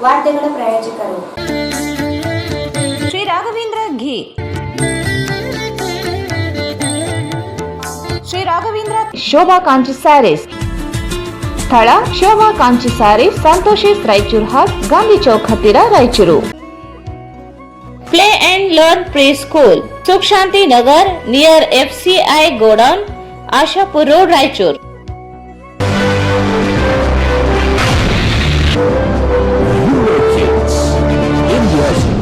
ವಾರ್ತೆಗಳ ಪ್ರಾಯೋಜಕರು ಶ್ರೀ ರಾಘವೇಂದ್ರ ಘೀ. ಶ್ರೀ ರಾಘವೇಂದ್ರ ಶೋಭಾ ಕಾಂಚಿ ಸ್ಯಾರೀಸ್. ಸ್ಥಳ ಶೋಭಾ ಕಾಂಚಿ ಸ್ಯಾರೀಸ್, ಸಂತೋಷಿಸ್ ರಾಯಚೂರು ಹಾಟ್, ಗಾಂಧಿ ಚೌಕ್ ಹತ್ತಿರ, Raichur. Play and learn pre school, Sukh Shanti Nagar near FCI godown, Ashapur road, Raichur.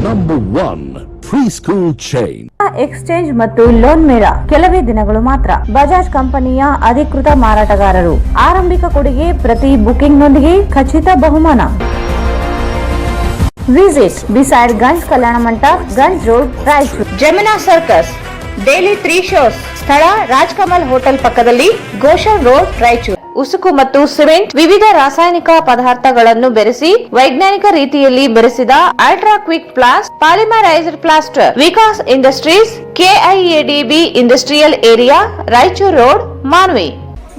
Number 1 Preschool chain. Exchange ಮತ್ತು ಲೋನ್ ಮೇಳ ಕೆಲವೇ ದಿನಗಳು ಮಾತ್ರ. ಬಜಾಜ್ ಕಂಪನಿಯ ಅಧಿಕೃತ ಮಾರಾಟಗಾರರು. ಆರಂಭಿಕ ಕೊಡುಗೆ ಪ್ರತಿ ಬುಕಿಂಗ್ ನೊಂದಿಗೆ ಖಚಿತ ಬಹುಮಾನ. ವಿಸಿಟ್ ಬಿಸೈಡ್ ಗಂಜ್ ಕಲ್ಯಾಣ ಮಂಟಪ, Ganj road, Raichur. Jamina circus daily 3 shows. ಸ್ಥಳ ರಾಜ್ಕಮಲ್ ಹೋಟೆಲ್ ಪಕ್ಕದಲ್ಲಿ, ಗೋಶನ್ ರೋಡ್, ರಾಯಚೂರು. ಉಸುಕು ಮತ್ತು ಸಿಮೆಂಟ್, ವಿವಿಧ ರಾಸಾಯನಿಕ ಪದಾರ್ಥಗಳನ್ನು ಬೆರೆಸಿ ವೈಜ್ಞಾನಿಕ ರೀತಿಯಲ್ಲಿ ಬೆರೆಸಿದ ultra quick plast polymerised plaster. Vikas industries, KIADB industrial area, Raichur road, Manvi.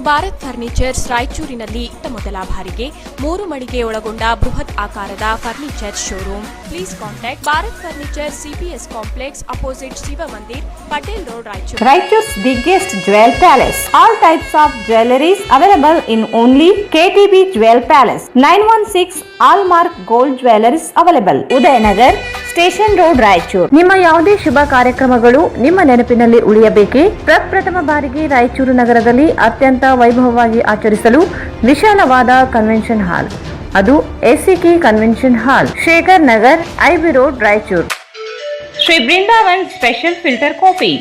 Bharat furnitures ರಾಯಚೂರಿನಲ್ಲಿ ಮೊದಲ ಬಾರಿಗೆ 3 ಮಳಿಗೆ ಒಳಗೊಂಡ ಬೃಹತ್ ಆಕಾರದ furniture showroom. Please contact Bharat furniture, CPS complex, opposite Shiva Mandir, Patel road, Raichur. Raichuru's biggest jewel palace. All types of jewelries available in only KTB Jewel Palace. 916 Allmark Gold Jewelries available. Udayanagar, station road, Raichur. ನಿಮ್ಮ ಯಾವುದೇ ಶುಭ ಕಾರ್ಯಕ್ರಮಗಳು ನಿಮ್ಮ ನೆನಪಿನಲ್ಲಿ ಉಳಿಯಬೇಕೇ? ಪ್ರಪ್ರಥಮ ಬಾರಿಗೆ ರಾಯಚೂರು ನಗರದಲ್ಲಿ ಅತ್ಯಂತ ವೈಭವವಾಗಿ ಆಚರಿಸಲು ವಿಶಾಲವಾದ ಕನ್ವೆನ್ಷನ್ ಹಾಲ್, ಅದು SCK convention hall, Shekhar Nagar, IB road, Raichur. Shri Brindavan special filter coffee.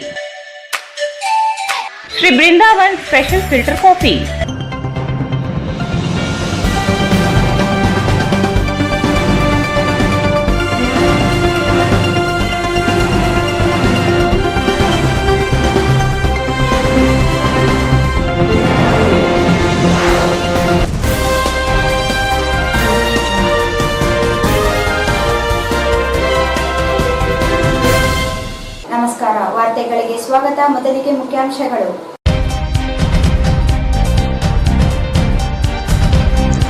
Shri Brindavan special filter coffee. ನಮಸ್ಕಾರ, ವಾರ್ತೆಗಳಿಗೆ ಸ್ವಾಗತ. ಮೊದಲಿಗೆ ಮುಖ್ಯಾಂಶಗಳು.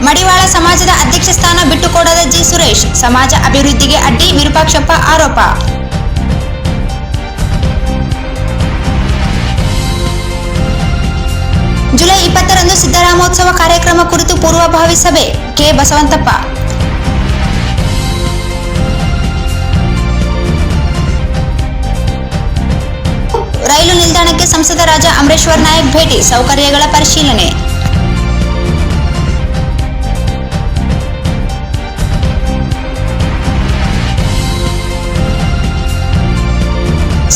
ಮಡಿವಾಳ ಸಮಾಜದ ಅಧ್ಯಕ್ಷ ಸ್ಥಾನ ಬಿಟ್ಟುಕೊಡದ ಜಿ ಸುರೇಶ್, ಸಮಾಜ ಅಭಿವೃದ್ಧಿಗೆ ಅಡ್ಡಿ, ವಿರೂಪಾಕ್ಷಪ್ಪ ಆರೋಪ. ಜುಲೈ 20ರಂದು ಸಿದ್ದರಾಮೋತ್ಸವ ಕಾರ್ಯಕ್ರಮ ಕುರಿತು ಪೂರ್ವಭಾವಿ ಸಭೆ, ಕೆ ಬಸವಂತಪ್ಪ. ರೈಲು ನಿಲ್ದಾಣಕ್ಕೆ ಸಂಸದ ರಾಜಾ ಅಮರೇಶ್ವರ್ ನಾಯಕ್ ಭೇಟಿ, ಸೌಕರ್ಯಗಳ ಪರಿಶೀಲನೆ.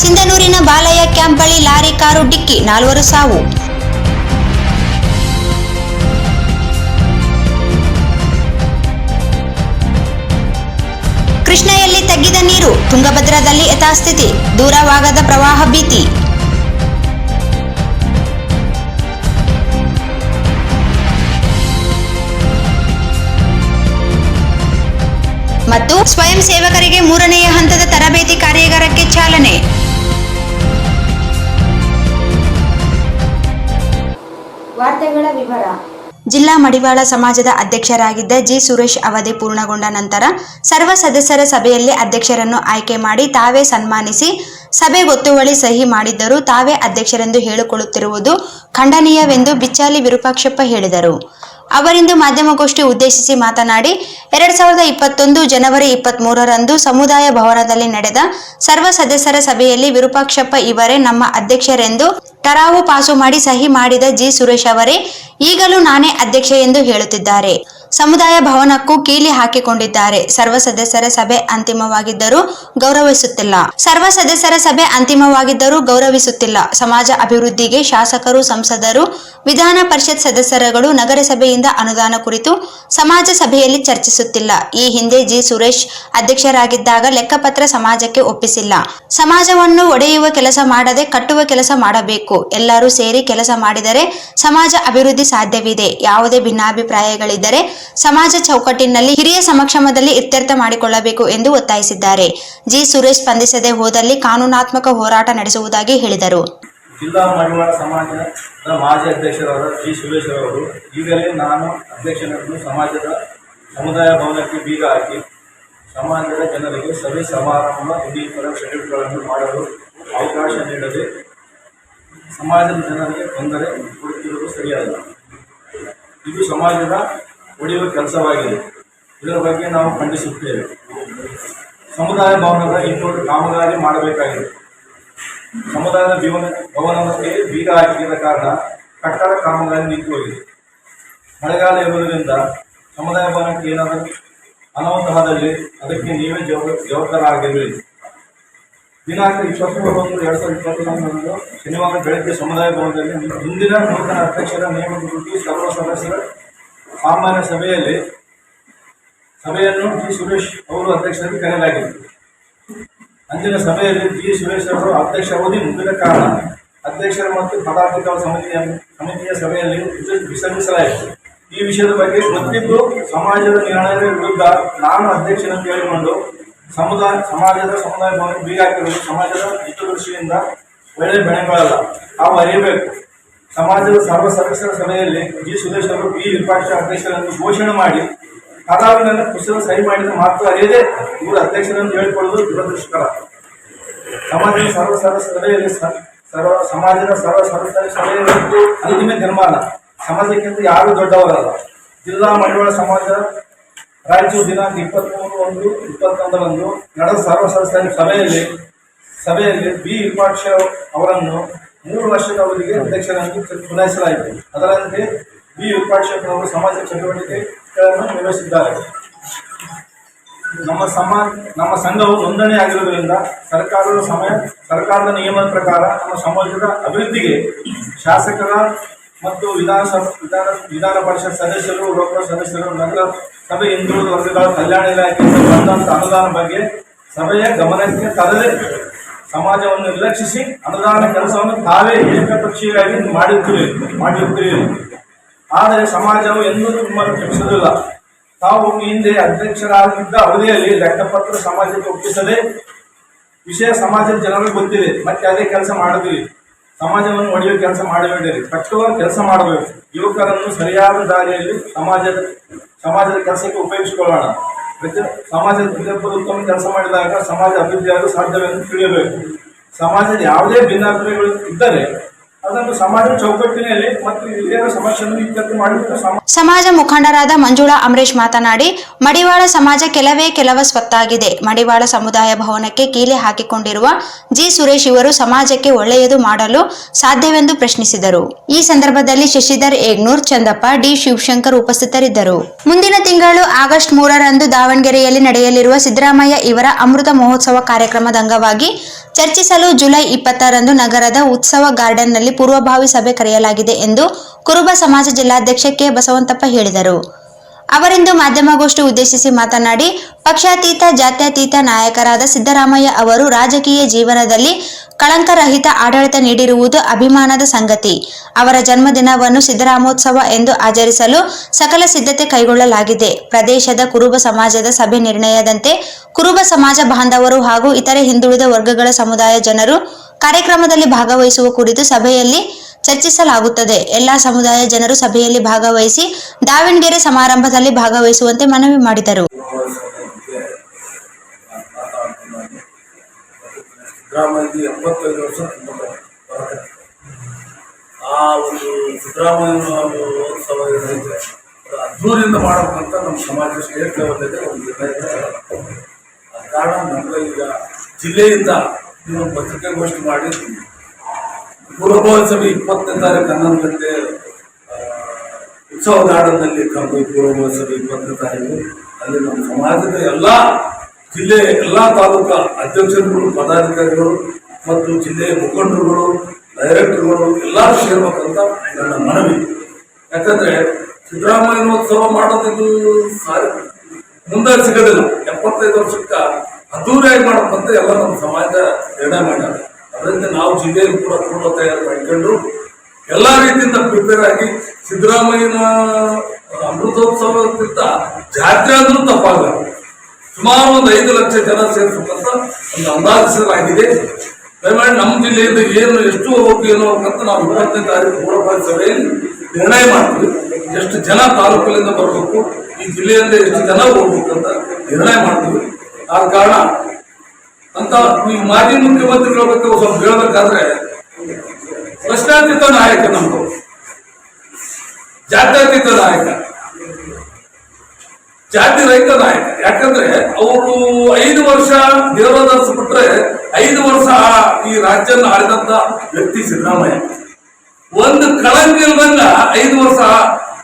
ಸಿಂಧನೂರಿನ ಬಾಲಯ್ಯ ಕ್ಯಾಂಪ್ ಬಳಿ ಲಾರಿ ಕಾರು ಡಿಕ್ಕಿ, 4 ಸಾವು. ಕೃಷ್ಣೆಯಲ್ಲಿ ತಗ್ಗಿದ ನೀರು, ತುಂಗಭದ್ರಾದಲ್ಲಿ ಯಥಾಸ್ಥಿತಿ, ದೂರವಾಗದ ಪ್ರವಾಹ ಭೀತಿ. ಮತ್ತು ಸ್ವಯಂ ಸೇವಕರಿಗೆ 3ನೇ ಹಂತದ ತರಬೇತಿ ಕಾರ್ಯಾಗಾರಕ್ಕೆ ಚಾಲನೆ. ವಾರ್ತೆಗಳ ವಿವರ. ಜಿಲ್ಲಾ ಮಡಿವಾಳ ಸಮಾಜದ ಅಧ್ಯಕ್ಷರಾಗಿದ್ದ ಜಿ ಸುರೇಶ್ ಅವಧಿ ಪೂರ್ಣಗೊಂಡ ನಂತರ ಸರ್ವ ಸದಸ್ಯರ ಸಭೆಯಲ್ಲಿ ಅಧ್ಯಕ್ಷರನ್ನು ಆಯ್ಕೆ ಮಾಡಿ ತಾವೇ ಸನ್ಮಾನಿಸಿ ಸಭೆ ಗೊತ್ತುವಳಿ ಸಹಿ ಮಾಡಿದ್ದರೂ ತಾವೇ ಅಧ್ಯಕ್ಷರೆಂದು ಹೇಳಿಕೊಳ್ಳುತ್ತಿರುವುದು ಖಂಡನೀಯವೆಂದು ಬಿಚ್ಚಾಲಿ ವಿರೂಪಾಕ್ಷಪ್ಪ ಹೇಳಿದರು. ಅವರಿಂದು ಮಾಧ್ಯಮಗೋಷ್ಠಿ ಉದ್ದೇಶಿಸಿ ಮಾತನಾಡಿ 2021 ಜನವರಿ 23ರಂದು ಸಮುದಾಯ ಭವನದಲ್ಲಿ ನಡೆದ ಸರ್ವ ಸದಸ್ಯರ ಸಭೆಯಲ್ಲಿ ವಿರೂಪಾಕ್ಷಪ್ಪ ಇವರೇ ನಮ್ಮ ಅಧ್ಯಕ್ಷರೆಂದು ತರಾವು ಪಾಸು ಮಾಡಿ ಸಹಿ ಮಾಡಿದ ಜಿ ಸುರೇಶ್ ಅವರೇ ಈಗಲೂ ನಾನೇ ಅಧ್ಯಕ್ಷ ಎಂದು ಹೇಳುತ್ತಿದ್ದಾರೆ. ಸಮುದಾಯ ಭವನಕ್ಕೂ ಕೀಲಿ ಹಾಕಿಕೊಂಡಿದ್ದಾರೆ. ಸರ್ವ ಸದಸ್ಯರ ಸಭೆ ಅಂತಿಮವಾಗಿದ್ದರೂ ಗೌರವಿಸುತ್ತಿಲ್ಲ. ಸಮಾಜ ಅಭಿವೃದ್ಧಿಗೆ ಶಾಸಕರು, ಸಂಸದರು, ವಿಧಾನ ಪರಿಷತ್ ಸದಸ್ಯರುಗಳು ನಗರಸಭೆಯಿಂದ ಅನುದಾನ ಕುರಿತು ಸಮಾಜ ಸಭೆಯಲ್ಲಿ ಚರ್ಚಿಸುತ್ತಿಲ್ಲ. ಈ ಹಿಂದೆ ಜಿ ಸುರೇಶ್ ಅಧ್ಯಕ್ಷರಾಗಿದ್ದಾಗ ಲೆಕ್ಕಪತ್ರ ಸಮಾಜಕ್ಕೆ ಒಪ್ಪಿಸಿಲ್ಲ. ಸಮಾಜವನ್ನು ಒಡೆಯುವ ಕೆಲಸ ಮಾಡದೆ ಕಟ್ಟುವ ಕೆಲಸ ಮಾಡಬೇಕು. ಎಲ್ಲರೂ ಸೇರಿ ಕೆಲಸ ಮಾಡಿದರೆ ಸಮಾಜ ಅಭಿವೃದ್ಧಿ ಸಾಧ್ಯವಿದೆ. ಯಾವುದೇ ಭಿನ್ನಾಭಿಪ್ರಾಯಗಳಿದ್ದರೆ ಸಮಾಜ ಚೌಕಟ್ಟಿನಲ್ಲಿ ಹಿರಿಯ ಸಮಕ್ಷಮದಲ್ಲಿ ಇತ್ಯರ್ಥ ಮಾಡಿಕೊಳ್ಳಬೇಕು ಎಂದು ಒತ್ತಾಯಿಸಿದ್ದಾರೆ. ಜಿ ಸುರೇಶ್ ಸ್ಪಂದಿಸದೆ ಹೋದಲ್ಲಿ ಕಾನೂನಾತ್ಮಕ ಹೋರಾಟ ನಡೆಸುವುದಾಗಿ ಹೇಳಿದರು. ಜಿಲ್ಲಾ ಮಡಿವಾಳ ಸಮಾಜದ ಮಾಜಿ ಅಧ್ಯಕ್ಷರಾದ ಜಿ ಸುರೇಶ್ ಅವರು ಈಗಲೇ ನಾನು ಅಧ್ಯಕ್ಷನನ್ನು ಸಮಾಜದ ಸಮುದಾಯ ಭವನಕ್ಕೆ ಬೀಗ ಹಾಕಿ ಸಮಾಜದ ಜನರಿಗೆ ಸಭೆ ಸಮಾರಂಭ ಇನ್ನಿತರ ಶೆಡ್ಯೂಲ್ಗಳನ್ನು ಮಾಡಲು ಅವಕಾಶ ನೀಡದೆ ಸಮಾಜದ ಜನರಿಗೆ ತೊಂದರೆ ಕೊಡುತ್ತಿರುವುದು ಸರಿಯಲ್ಲ. ಇದು ಸಮಾಜದ ಒಡೆಯುವ ಕೆಲಸವಾಗಿದೆ. ಇದರ ಬಗ್ಗೆ ನಾವು ಖಂಡಿಸುತ್ತೇವೆ. ಸಮುದಾಯ ಭವನದ ಇನ್ನೂರು ಕಾಮಗಾರಿ ಮಾಡಬೇಕಾಗಿದೆ. ಸಮುದಾಯದ ಭವನಕ್ಕೆ ಬೀಗ ಹಾಕಿದ ಕಾರಣ ಕಟ್ಟಡ ಕಾಮಗಾರಿ ನಿಂತು ಹೋಗಿದೆ. ಮಳೆಗಾಲ ಇರುವುದರಿಂದ ಸಮುದಾಯ ಭವನಕ್ಕೆ ಏನಾದರೂ ಅನಾಹುತವಾದಲ್ಲಿ ಅದಕ್ಕೆ ನೀವೇ ಜವಾಬ್ದಾರರಾಗಿರಬೇಕು. ದಿನಾಂಕ 21/1/2021 ಶನಿವಾರ ಬೆಳಗ್ಗೆ ಸಮುದಾಯ ಭವನದಲ್ಲಿ ಮುಂದಿನ ನೂತನ ಅಧ್ಯಕ್ಷರ ನೇಮಕ ಕುರಿತು ಸರ್ವ ಸದಸ್ಯರ ಸಾಮಾನ್ಯ ಸಭೆಯನ್ನು ಜಿ ಸುರೇಶ್ ಅವರು ಅಧ್ಯಕ್ಷರಾಗಿ ಕರೆಯಲಾಗಿತ್ತು. ಅಂದಿನ ಸಭೆಯಲ್ಲಿ ಜಿ ಸುರೇಶ್ ಅವರು ಅಧ್ಯಕ್ಷ ಅವಧಿ ಮುಗಿದ ಕಾರಣ ಅಧ್ಯಕ್ಷರ ಮತ್ತು ಪದಾಧಿಕಾರಿ ಸಮಿತಿಯ ಸಭೆಯಲ್ಲಿ ವಿಸರ್ಜಿಸಲಾಯಿತು. ಈ ವಿಷಯದ ಬಗ್ಗೆ ಗೊತ್ತಿದ್ದು ಸಮಾಜದ ನಿರ್ಣಯದ ವಿರುದ್ಧ ನಾನು ಅಧ್ಯಕ್ಷನನ್ನು ಹೇಳಿಕೊಂಡು ಸಮಾಜದ ಸಮುದಾಯ ಭವನ ಬೀಗ ಹಾಕಿರುವುದು ಸಮಾಜದ ಹಿತದೃಷ್ಟಿಯಿಂದ ಒಳ್ಳೆಯ ಬೆಳೆಗಳಲ್ಲ, ನಾವು ಅರಿಯಬೇಕು. ಸಮಾಜದ ಸರ್ವ ಸದಸ್ಯರ ಸಭೆಯಲ್ಲಿ ಜಿ ಸುರೇಶ್ ಅವರು ಈ ವಿಪಕ್ಷ ಅಧ್ಯಕ್ಷರನ್ನು ಘೋಷಣೆ ಮಾಡಿ ಕಲಾವಿನ ಪುಸ್ತಕ ಸಹಿ ಮಾಡಿದ ಮಾತು ಅರಿಯದೆ ಇವರು ಅಧ್ಯಕ್ಷರನ್ನು ಹೇಳಿಕೊಳ್ಳುವುದು ದುರದೃಷ್ಟಕರ. ಸಮಾಜದ ಸರ್ವ ಸದಸ್ಯ ಸಭೆಯಲ್ಲಿ ಸಮಾಜದ ಸರ್ವ ಸದಸ್ಯರ ಸಭೆಯಲ್ಲಿ ಅಂತಿಮ ತೀರ್ಮಾನ. ಸಮಾಜಕ್ಕಿಂತ ಯಾರು ದೊಡ್ಡವರಲ್ಲ. ಜಿಲ್ಲಾ ಮಡಿವಾಳ ಸಮಾಜ ರಾಯಚೂರು ದಿನಾಂಕ 23/1/2021 ನಡೆದ ಸರ್ವ ಸದಸ್ಯರ ಸಭೆಯಲ್ಲಿ ಬಿ ವಿಪಕ್ಷ ಅವರನ್ನು 3 ವರ್ಷದ ಅವಧಿಗೆ ಅಧ್ಯಕ್ಷರನ್ನು ಚುನಾಯಿಸಲಾಯಿತು. ಅದರಂತೆ ಬಿ ವಿಪಕ್ಷಕರವರು ಸಮಾಜ ಚಟುವಟಿಕೆಗಳನ್ನು ನಿರ್ವಹಿಸಿದ್ದಾರೆ. ನಮ್ಮ ಸಂಘವು ನೋಂದಣಿ ಆಗಿರುವುದರಿಂದ ಸರ್ಕಾರದ ನಿಯಮದ ಪ್ರಕಾರ ನಮ್ಮ ಸಮಾಜದ ಅಭಿವೃದ್ಧಿಗೆ ಶಾಸಕರ ಮತ್ತು ವಿಧಾನ ಪರಿಷತ್ ಸದಸ್ಯರು, ಲೋಕಸಭಾ ಸದಸ್ಯರು, ನಗರ ಸಭೆ ಹಿಂದುಳಿದ ವರ್ಗಗಳ ಕಲ್ಯಾಣ ಇಲಾಖೆಯಿಂದ ಬಂದಂತಹ ಅನುದಾನ ಬಗ್ಗೆ ಸಭೆಯ ಗಮನಕ್ಕೆ ತರದೆ ಸಮಾಜವನ್ನು ನಿರ್ಲಕ್ಷಿಸಿ ಅನುದಾನ ಕೆಲಸವನ್ನು ತಾವೇ ಏಕಪಕ್ಷೀಯವಾಗಿ ಮಾಡಿರುತ್ತೀರಿ. ಆದರೆ ಸಮಾಜವು ಎಂದೂ ನಿಮ್ಮನ್ನು ಕ್ಷಮಿಸುವುದಿಲ್ಲ. ತಾವು ಹಿಂದೆ ಅಧ್ಯಕ್ಷರಾಗಿದ್ದ ಅವಧಿಯಲ್ಲಿ ಲೆಕ್ಕಪತ್ರ ಸಮಾಜಕ್ಕೆ ಒಪ್ಪಿಸದೆ ವಿಷಯ ಸಮಾಜದ ಜನರಿಗೆ ಗೊತ್ತಿದೆ. ಮತ್ತೆ ಅದೇ ಕೆಲಸ ಮಾಡಿದ್ವಿ. ಸಮಾಜವನ್ನು ಒಡೆಯುವ ಕೆಲಸ ಮಾಡಬೇಡಿರಿ, ಕಟ್ಟುವ ಕೆಲಸ ಮಾಡಬೇಕು. ಯುವಕರನ್ನು ಸರಿಯಾದ ದಾರಿಯಲ್ಲಿ ಸಮಾಜದ ಕೆಲಸಕ್ಕೆ ಉಪಯೋಗಿಸಿಕೊಳ್ಳೋಣ. ಸಮಾಜದ ಪ್ರತಿಯೊಬ್ಬರು ಉತ್ತಮ ಕೆಲಸ ಮಾಡಿದಾಗ ಸಮಾಜ ಅಭಿವೃದ್ಧಿಯಾಗಲು ಸಾಧ್ಯವೆಂದು ತಿಳಿಯಬೇಕು. ಸಮಾಜದ ಯಾವುದೇ ಭಿನ್ನಾಭಿಪ್ರಾಯಗಳು ಇದ್ದರೆ ಅದನ್ನು ಸಮಾಜದ ಚೌಕಟ್ಟಿನಲ್ಲಿ ಮತ್ತು ಹಿರಿಯರ ಸಮಸ್ಯೆಯನ್ನು ಇತ್ಯರ್ಥ ಮಾಡಿಕೊಂಡು ಸಮಾಜ ಮುಖಂಡರಾದ ಮಂಜುಳಾ ಅಮರೇಶ್ ಮಾತನಾಡಿ, ಮಡಿವಾಳ ಸಮಾಜ ಕೆಲವೇ ಸ್ವತ್ತಾಗಿದೆ. ಮಡಿವಾಳ ಸಮುದಾಯ ಭವನಕ್ಕೆ ಕೀಲೆ ಹಾಕಿಕೊಂಡಿರುವ ಜಿ ಸುರೇಶ್ ಇವರು ಸಮಾಜಕ್ಕೆ ಒಳ್ಳೆಯದು ಮಾಡಲು ಸಾಧ್ಯವೆಂದು ಪ್ರಶ್ನಿಸಿದರು. ಈ ಸಂದರ್ಭದಲ್ಲಿ ಶಶಿಧರ್ ಏಗ್ನೂರ್, ಚಂದಪ್ಪ, ಡಿ ಶಿವಶಂಕರ್ ಉಪಸ್ಥಿತರಿದ್ದರು. ಮುಂದಿನ ತಿಂಗಳು ಆಗಸ್ಟ್ 3ರಂದು ದಾವಣಗೆರೆಯಲ್ಲಿ ನಡೆಯಲಿರುವ ಸಿದ್ದರಾಮಯ್ಯ ಇವರ ಅಮೃತ ಮಹೋತ್ಸವ ಕಾರ್ಯಕ್ರಮದ ಅಂಗವಾಗಿ ಚರ್ಚಿಸಲು ಜುಲೈ 20ರಂದು ನಗರದ ಉತ್ಸವ ಗಾರ್ಡನ್ನಲ್ಲಿ ಪೂರ್ವಭಾವಿ ಸಭೆ ಕರೆಯಲಾಗಿದೆ ಎಂದು ಕುರುಬ ಸಮಾಜ ಜಿಲ್ಲಾಧ್ಯಕ್ಷ ಕೆ ಬಸವಂತಪ್ಪ ಹೇಳಿದರು. ಅವರಿಂದು ಮಾಧ್ಯಮಗೋಷ್ಠಿ ಉದ್ದೇಶಿಸಿ ಮಾತನಾಡಿ, ಪಕ್ಷಾತೀತ ಜಾತ್ಯತೀತ ನಾಯಕರಾದ ಸಿದ್ದರಾಮಯ್ಯ ಅವರು ರಾಜಕೀಯ ಜೀವನದಲ್ಲಿ ಕಳಂಕರಹಿತ ಆಡಳಿತ ನೀಡಿರುವುದು ಅಭಿಮಾನದ ಸಂಗತಿ. ಅವರ ಜನ್ಮದಿನವನ್ನು ಸಿದ್ದರಾಮೋತ್ಸವ ಎಂದು ಆಚರಿಸಲು ಸಕಲ ಸಿದ್ಧತೆ ಕೈಗೊಳ್ಳಲಾಗಿದೆ. ಪ್ರದೇಶದ ಕುರುಬ ಸಮಾಜದ ಸಭೆ ನಿರ್ಣಯದಂತೆ ಕುರುಬ ಸಮಾಜ ಬಾಂಧವರು ಹಾಗೂ ಇತರೆ ಹಿಂದುಳಿದ ವರ್ಗಗಳ ಸಮುದಾಯ ಜನರು ಕಾರ್ಯಕ್ರಮದಲ್ಲಿ ಭಾಗವಹಿಸುವ ಕುರಿತು ಸಭೆಯಲ್ಲಿ ಚರ್ಚಿಸಲಾಗುತ್ತದೆ. ಎಲ್ಲಾ ಸಮುದಾಯ ಜನರು ಸಭೆಯಲ್ಲಿ ಭಾಗವಹಿಸಿ ದಾವಣಗೆರೆ ಸಮಾರಂಭದಲ್ಲಿ ಭಾಗವಹಿಸುವಂತೆ ಮನವಿ ಮಾಡಿದರು. ಸಿದ್ದರಾಮಯ್ಯ 75 ವರ್ಷ ಆ ಒಂದು ಸಿದ್ದರಾಮಯ್ಯ ಉತ್ಸವ ಏನಿದೆ ಅದ್ದೂರಿಯಿಂದ ಮಾಡಬೇಕಂತ ನಮ್ಮ ಸಮಾಜ ಸ್ಟೇಟ್ ಲೆವೆಲ್ನಲ್ಲಿ ಒಂದು ನಿರ್ಣಯ. ಆ ಕಾರಣ ನಮಗೆ ಈಗ ಜಿಲ್ಲೆಯಿಂದ ನೀವು ಪತ್ರಿಕಾಗೋಷ್ಠಿ ಮಾಡಿ ಪೂರ್ವಭಾವಿ ಸಭೆ 20ನೇ ತಾರೀಕು 11 ಗಂಟೆ ಉತ್ಸವ ಗಾರ್ಡನ್ನಲ್ಲಿ ಕರೆದು ಪೂರ್ವಭಾವಿ ಸಭೆ 20ನೇ ತಾರೀಕು ಅಲ್ಲಿ ನಮ್ಮ ಸಮಾಜದ ಎಲ್ಲ ಜಿಲ್ಲೆಯ ಎಲ್ಲ ತಾಲೂಕಾ ಅಧ್ಯಕ್ಷರುಗಳು, ಪದಾಧಿಕಾರಿಗಳು ಮತ್ತು ಜಿಲ್ಲೆಯ ಮುಖಂಡರುಗಳು, ಡೈರೆಕ್ಟರ್ಗಳು ಎಲ್ಲರೂ ಸೇರ್ಬೇಕಂತ ನನ್ನ ಮನವಿ. ಯಾಕಂದ್ರೆ ಸಿದ್ದರಾಮಯ್ಯ ಉತ್ಸವ ಮಾಡೋದಿದ್ದು ಮುಂದೆ ಸಿಗೋದಿಲ್ಲ. 75 ವರ್ಷಕ್ಕೆ ಅದ್ದೂರಿಯಾಗಿ ಮಾಡಬೇಕಂತ ಎಲ್ಲ ನಮ್ಮ ಸಮಾಜ ನಿರ್ಣಯ ಮಾಡ್ಯಾರ. ಅದರಿಂದ ನಾವು ಜಿಲ್ಲೆಯಲ್ಲಿ ಕೂಡ ಪೂರ್ವ ತಯಾರು ಮಾಡಿಕೊಂಡು ಎಲ್ಲ ರೀತಿಯಿಂದ ಪ್ರಿಪೇರ್ ಆಗಿ ಸಿದ್ದರಾಮಯ್ಯನ ಅಮೃತೋತ್ಸವಕ್ಕಿಂತ ಜಾತ್ರೆ ಅಂದ್ರೂ ತಪ್ಪಾಗಲ್ಲ. ಸುಮಾರು ಒಂದು 5 ಲಕ್ಷ ಜನ ಸೇರಿಸಬೇಕಂತ ಒಂದು ಅಂದಾಜಿಸಲಾಗಿದೆ. ದಯಮಾಡಿ ನಮ್ಮ ಜಿಲ್ಲೆಯಿಂದ ಏನು ಎಷ್ಟು ಹೋಗಿ ಏನೋ ಅಂತ ನಾವು 20ನೇ ತಾರೀಕು ಪೂರ್ವಭಾವಿ ಸಭೆಯಲ್ಲಿ ನಿರ್ಣಯ ಮಾಡ್ತೀವಿ. ಎಷ್ಟು ಜನ ತಾಲೂಕಿನಿಂದ ಬರಬೇಕು, ಈ ಜಿಲ್ಲೆಯಲ್ಲಿ ಹೆಚ್ಚು ಜನ ಹೋಗ್ಬೇಕಂತ ನಿರ್ಣಯ ಮಾಡ್ತೀವಿ. ಆದ ಕಾರಣ ಅಂತ ಈ ಮಾಜಿ ಮುಖ್ಯಮಂತ್ರಿಗಳ ಬಗ್ಗೆ ಸ್ವಲ್ಪ ಹೇಳ್ಬೇಕಾದ್ರೆ ಪ್ರಶ್ನಾತೀತ ನಾಯಕ ನಮ್ದು, ಜಾತ್ಯತೀತ ನಾಯಕ, ಜಾತಿ ರಹಿತ ನಾಯಕ. ಯಾಕಂದ್ರೆ ಅವರು 5 ವರ್ಷ ದೇವದಾಸ್ ಬಿಟ್ರೆ 5 ವರ್ಷ ಈ ರಾಜ್ಯನ ಆಳಿದಂತ ವ್ಯಕ್ತಿ ಸಿದ್ದರಾಮಯ್ಯ. ಒಂದು ಕಳಂಕ ಇಲ್ದಂಗ 5 ವರ್ಷ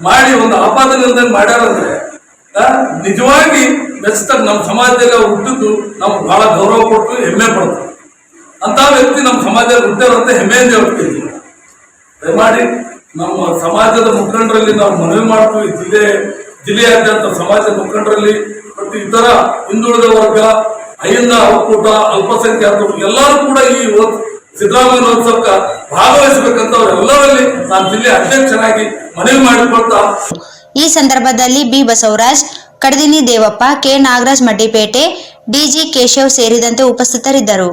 ಮಾಡಿ ಒಂದು ಆಪಾದನೆ ಇಲ್ದಂಗ ಮಾಡ್ಯಾರಂದ್ರೆ ನಿಜವಾಗಿ ಮೆಚ್ಚಿದ ನಮ್ಮ ಸಮಾಜದಲ್ಲಿ ಅವ್ರು ಹುಟ್ಟಿದ್ದು ನಾವು ಬಹಳ ಗೌರವ ಕೊಟ್ಟು ಹೆಮ್ಮೆ ಪಡ್ತೀವಿ. ಅಂತ ವ್ಯಕ್ತಿ ನಮ್ಮ ಸಮಾಜದಲ್ಲಿ ಹುಟ್ಟಾರಂತ ಹೆಮ್ಮೆಯಿಂದ ಹೇಳ್ತೀವಿ. ದಯಮಾಡಿ ನಮ್ಮ ಸಮಾಜದ ಮುಖಂಡರಲ್ಲಿ ನಾವು ಮನವಿ ಮಾಡ್ತೀವಿ, ಜಿಲ್ಲೆಯಾದ್ಯಂತ ಸಮಾಜದ ಮುಖಂಡರಲ್ಲಿ ಮತ್ತು ಇತರ ಹಿಂದುಳಿದ ವರ್ಗ, ಅಹಿಂದ ಒಕ್ಕೂಟ, ಅಲ್ಪಸಂಖ್ಯಾತರು ಎಲ್ಲರೂ ಕೂಡ ಈ ಸಿದ್ದರಾಮಯ್ಯ ಉತ್ಸವಕ್ಕೆ ಭಾಗವಹಿಸಬೇಕಂತ ಅವರೆಲ್ಲರಲ್ಲಿ ನಾನು ಜಿಲ್ಲೆ ಅಧ್ಯಕ್ಷನಾಗಿ ಮನವಿ ಮಾಡಿಕೊಳ್ತಾ. ಈ ಸಂದರ್ಭದಲ್ಲಿ B Basavaraj, Kadadini Devappa, K Nagaraj Maddipete, DG Keshav ಸೇರಿದಂತೆ ಉಪಸ್ಥಿತರಿದ್ದರು.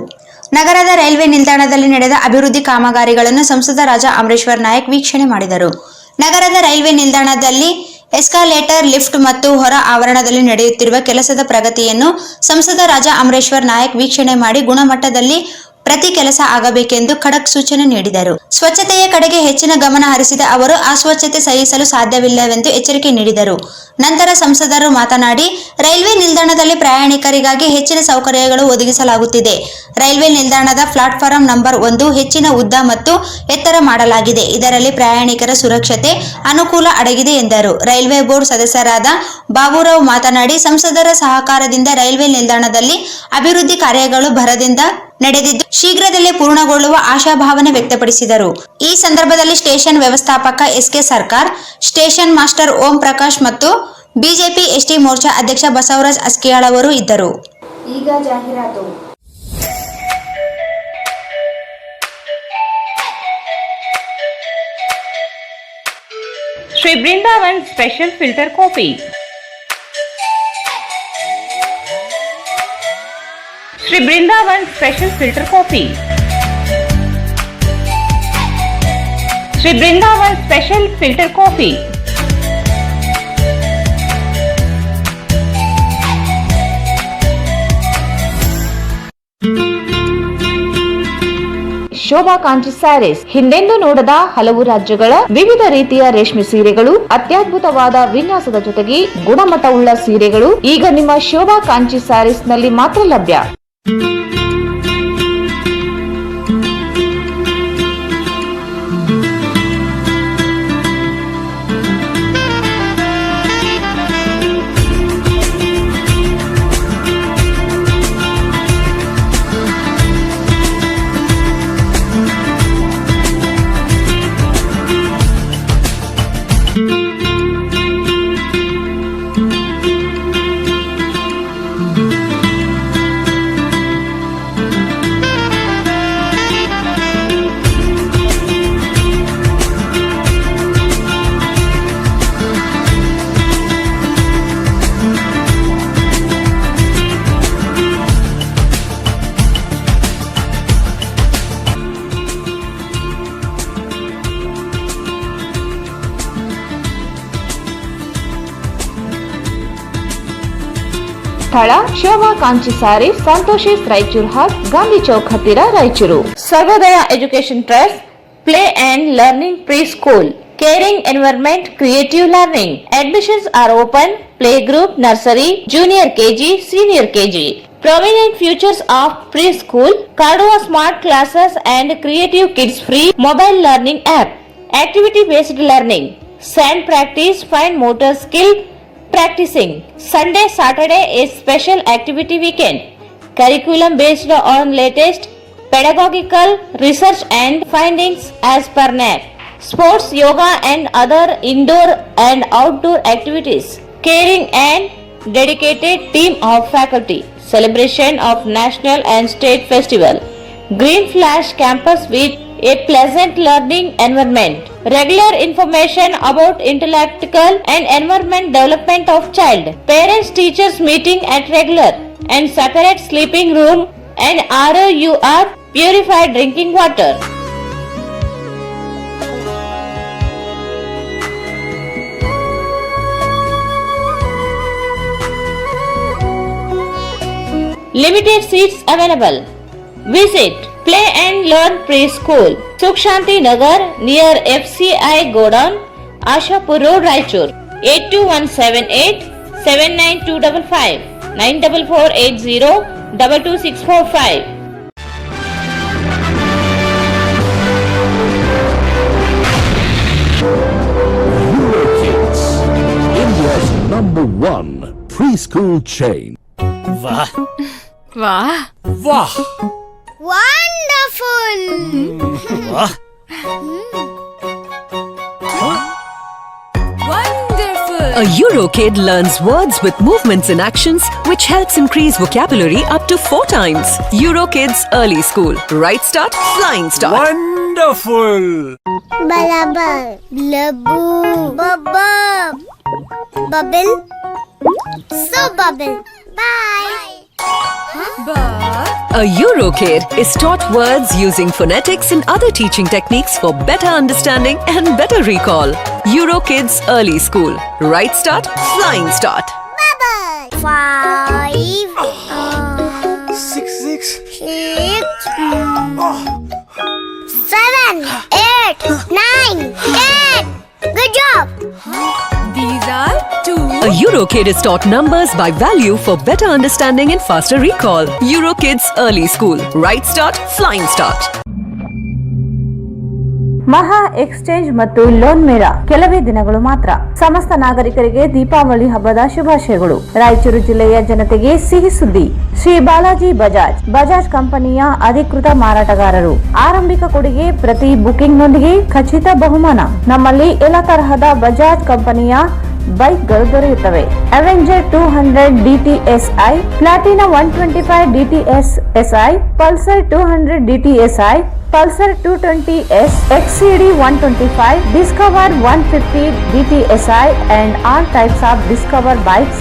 ನಗರದ ರೈಲ್ವೆ ನಿಲ್ದಾಣದಲ್ಲಿ ನಡೆದ ಅಭಿವೃದ್ಧಿ ಕಾಮಗಾರಿಗಳನ್ನು ಸಂಸದ ರಾಜಾ ಅಮರೇಶ್ವರ್ ನಾಯಕ್ ವೀಕ್ಷಣೆ ಮಾಡಿದರು. ನಗರದ ರೈಲ್ವೆ ನಿಲ್ದಾಣದಲ್ಲಿ ಎಸ್ಕಾಲೇಟರ್, ಲಿಫ್ಟ್ ಮತ್ತು ಹೊರ ಆವರಣದಲ್ಲಿ ನಡೆಯುತ್ತಿರುವ ಕೆಲಸದ ಪ್ರಗತಿಯನ್ನು ಸಂಸದ ರಾಜಾ ಅಮರೇಶ್ವರ್ ನಾಯಕ್ ವೀಕ್ಷಣೆ ಮಾಡಿ ಗುಣಮಟ್ಟದಲ್ಲಿ ಪ್ರತಿ ಕೆಲಸ ಆಗಬೇಕೆಂದು ಖಡಕ್ ಸೂಚನೆ ನೀಡಿದರು. ಸ್ವಚ್ಛತೆಯ ಕಡೆಗೆ ಹೆಚ್ಚಿನ ಗಮನ ಹರಿಸಿದ ಅವರು ಅಸ್ವಚ್ಛತೆ ಸಹಿಸಲು ಸಾಧ್ಯವಿಲ್ಲವೆಂದು ಎಚ್ಚರಿಕೆ ನೀಡಿದರು. ನಂತರ ಸಂಸದರು ಮಾತನಾಡಿ, ರೈಲ್ವೆ ನಿಲ್ದಾಣದಲ್ಲಿ ಪ್ರಯಾಣಿಕರಿಗಾಗಿ ಹೆಚ್ಚಿನ ಸೌಕರ್ಯಗಳು ಒದಗಿಸಲಾಗುತ್ತಿದೆ. ರೈಲ್ವೆ ನಿಲ್ದಾಣದ ಪ್ಲಾಟ್ಫಾರಂ ನಂಬರ್ 1 ಹೆಚ್ಚಿನ ಉದ್ದ ಮತ್ತು ಎತ್ತರ ಮಾಡಲಾಗಿದೆ. ಇದರಲ್ಲಿ ಪ್ರಯಾಣಿಕರ ಸುರಕ್ಷತೆ, ಅನುಕೂಲ ಅಡಗಿದೆ ಎಂದರು. ರೈಲ್ವೆ ಬೋರ್ಡ್ ಸದಸ್ಯರಾದ ಬಾಬುರಾವ್ ಮಾತನಾಡಿ, ಸಂಸದರ ಸಹಕಾರದಿಂದ ರೈಲ್ವೆ ನಿಲ್ದಾಣದಲ್ಲಿ ಅಭಿವೃದ್ಧಿ ಕಾರ್ಯಗಳು ಭರದಿಂದ ನಡೆದಿದ್ದು ಶೀಘ್ರದಲ್ಲೇ ಪೂರ್ಣಗೊಳ್ಳುವ ಆಶಾಭಾವನೆ ವ್ಯಕ್ತಪಡಿಸಿದರು. ಈ ಸಂದರ್ಭದಲ್ಲಿ ಸ್ಟೇಷನ್ ವ್ಯವಸ್ಥಾಪಕ ಎಸ್ಕೆ ಸರ್ಕಾರ್, ಸ್ಟೇಷನ್ ಮಾಸ್ಟರ್ ಓಂ ಪ್ರಕಾಶ್ ಮತ್ತು ಬಿಜೆಪಿ ಎಸ್ಟಿ ಮೋರ್ಚಾ ಅಧ್ಯಕ್ಷ ಬಸವರಾಜ್ ಅಸ್ಕಿಯಾಳ್ ಅವರು ಇದ್ದರು. ಈಗ ಜಾಹೀರಾತು. Shri Brindavan special filter coffee. Shri Brindavan special filter coffee. Shri Brindavan special filter coffee. Shobha Kanchi sarees. ಹಿಂದೆಂದೂ ನೋಡದ ಹಲವು ರಾಜ್ಯಗಳ ವಿವಿಧ ರೀತಿಯ ರೇಷ್ಮೆ ಸೀರೆಗಳು, ಅತ್ಯದ್ಭುತವಾದ ವಿನ್ಯಾಸದ ಜೊತೆಗೆ ಗುಣಮಟ್ಟವುಳ್ಳ ಸೀರೆಗಳು ಈಗ ನಿಮ್ಮ ಶೋಭಾ ಕಾಂಚಿ ಸ್ಯಾರೀಸ್ ನಲ್ಲಿ ಮಾತ್ರ ಲಭ್ಯ. ಸ್ಥಳ ಶೋಭಾ ಕಾಂಚಿ ಸ್ಯಾರೀಸ್, ಸಂತೋಷಿಸ್ ರಾಯಚೂರು ಹಾಟ್, ಗಾಂಧಿ ಚೌಕ್ ಹತ್ತಿರ Raichur. Sarvodaya education trust, play and learning pre school, caring environment, creative learning. Admissions are open. Play group, nursery, junior KG, senior KG. Prominent features of preschool: Cardova Smart Classes and Creative Kids Free mobile learning app. Activity based learning, sand practice, fine motor skill practicing. Sunday, Saturday is special activity weekend. Curriculum based on latest pedagogical research and findings as per NAAC. Sports, yoga and other indoor and outdoor activities. Caring and dedicated team of faculty. Celebration of national and state festival. Green Flash campus with a pleasant learning environment. Regular information about intellectual and environment development of child. Parents teachers meeting at regular and separate sleeping room and ROUR purified drinking water. Limited seats available. Visit Play and Learn Preschool, Sukshanti Nagar near FCI Godown, Ashapur Road, Raichur. 82178 79255 94480 22645. Kids, India's #1 preschool chain. वाह वाह वाह Wonderful! वाह wonderful. A Eurokid learns words with movements and actions which helps increase vocabulary up to 4 times. Eurokids Early School. Right start, flying start. Wonderful Bubble. Blubble. Bubble. Bubble. So bubble. Bye. A Eurokid is taught words using phonetics and other teaching techniques for better understanding and better recall. Eurokids Early School. Right start, flying start. Bubble. 5. 6 Six. 7. 8. 9. 10. Good job. These are 2. A Eurokid is taught numbers by value for better understanding and faster recall. Eurokids Early School. Right start, flying start. ಮಹಾ exchange ಮತ್ತು loan ಮೇಳ ಕೆಲವೇ ದಿನಗಳು ಮಾತ್ರ. ಸಮಸ್ತ ನಾಗರಿಕರಿಗೆ ದೀಪಾವಳಿ ಹಬ್ಬದ ಶುಭಾಶಯಗಳು. ರಾಯಚೂರು ಜಿಲ್ಲೆಯ ಜನತೆಗೆ ಸಿಹಿ ಸುದ್ದಿ. ಶ್ರೀ ಬಾಲಾಜಿ ಬಜಾಜ್ ಕಂಪನಿಯ ಅಧಿಕೃತ ಮಾರಾಟಗಾರರು. ಆರಂಭಿಕ ಕೊಡುಗೆ ಪ್ರತಿ ಬುಕಿಂಗ್ನೊಂದಿಗೆ ಖಚಿತ ಬಹುಮಾನ. ನಮ್ಮಲ್ಲಿ ಎಲ್ಲ ತರಹದ ಬಜಾಜ್ ಕಂಪನಿಯ ಬೈಕ್ಗಳು ದೊರೆಯುತ್ತವೆ. Avenger 200 DTSI, Platina 125 DTSI, Pulsar 200 DTSI, Pulsar 220S, XCD 125, Discover 150 DTSI and all types of Discover bikes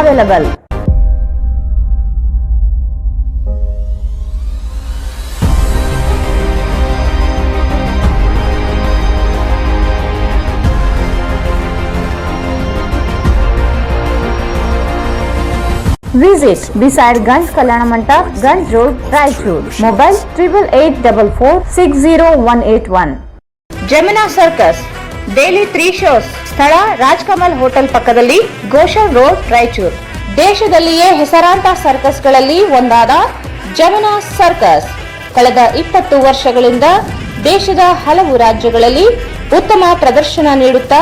available. Visit beside Ganj Kalyana Mandap, Ganj Road, Raichur. Mobile 8844460181. Jamuna circus daily 3 shows. ಸ್ಥಳ ರಾಜ್ಕಮಲ್ ಹೋಟೆಲ್ ಪಕ್ಕದಲ್ಲಿ, ಗೋಶನ್ ರೋಡ್, ರಾಯಚೂರು. ದೇಶದಲ್ಲಿಯೇ ಹೆಸರಾಂತ ಸರ್ಕಸ್ಗಳಲ್ಲಿ ಒಂದಾದ Jamuna circus ಕಳೆದ 20 ವರ್ಷಗಳಿಂದ ದೇಶದ ಹಲವು ರಾಜ್ಯಗಳಲ್ಲಿ ಉತ್ತಮ ಪ್ರದರ್ಶನ ನೀಡುತ್ತಾ